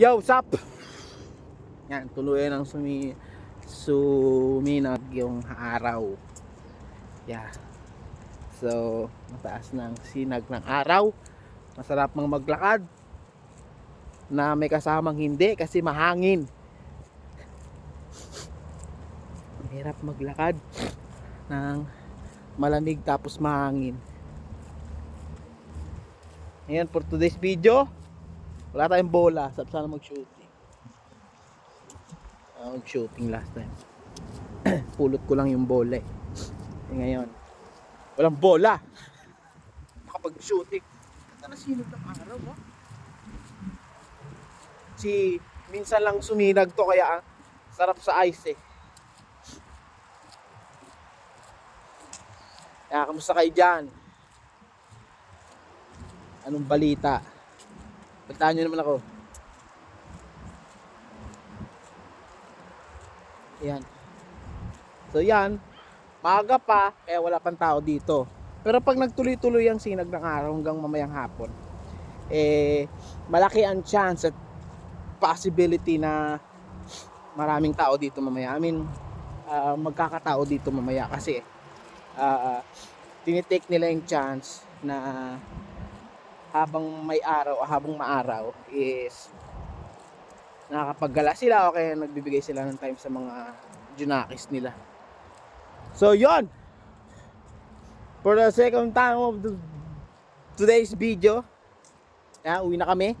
Yo, sup? Yan, tuloy ng suminag yung araw. Yeah. So, mataas ng sinag ng araw. Masarap mang maglakad na may kasamang hindi kasi mahangin. Mahirap maglakad ng malamig tapos mahangin. Ayan, for today's video, wala tayong bola. Sarap sana mag-shooting. Mag-shooting last time. Pulot ko lang yung bola eh. Ngayon, walang bola. Makapag-shooting. Ganda na sinag ng araw, no? Minsan lang suminag to kaya sarap sa ice eh. Kaya kamusta kayo dyan? Anong balita? Balitaan nyo naman ako. Yan. So yan, maaga pa, kaya wala pang tao dito. Pero pag nagtuloy-tuloy ang sinag ng araw hanggang mamayang hapon, malaki ang chance at possibility na maraming tao dito mamaya. I mean, magkakatao dito mamaya kasi tinitake nila yung chance na habang may araw o habang maaraw is nakakapaggala sila o kaya nagbibigay sila ng time sa mga junakis nila. So yon, for the second time of today's video, uwi na kami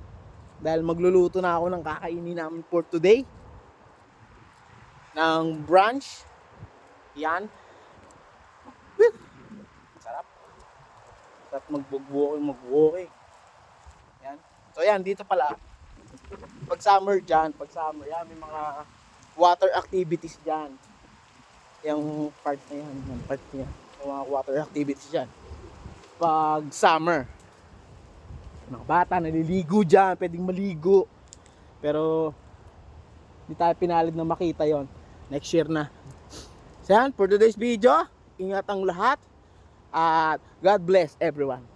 dahil magluluto na ako ng kakainin namin for today ng brunch. Yan. Woo! Sarap mag-walking. Yan. So yan, dito pala pag summer yan, may mga water activities dyan. Yung part na yan, yung mga water activities dyan. Pag summer, mga bata naliligo dyan, pwedeng maligo. Pero hindi tayo pinalad na makita yon. Next year na. So yan, for today's video, ingat ang lahat at God bless everyone.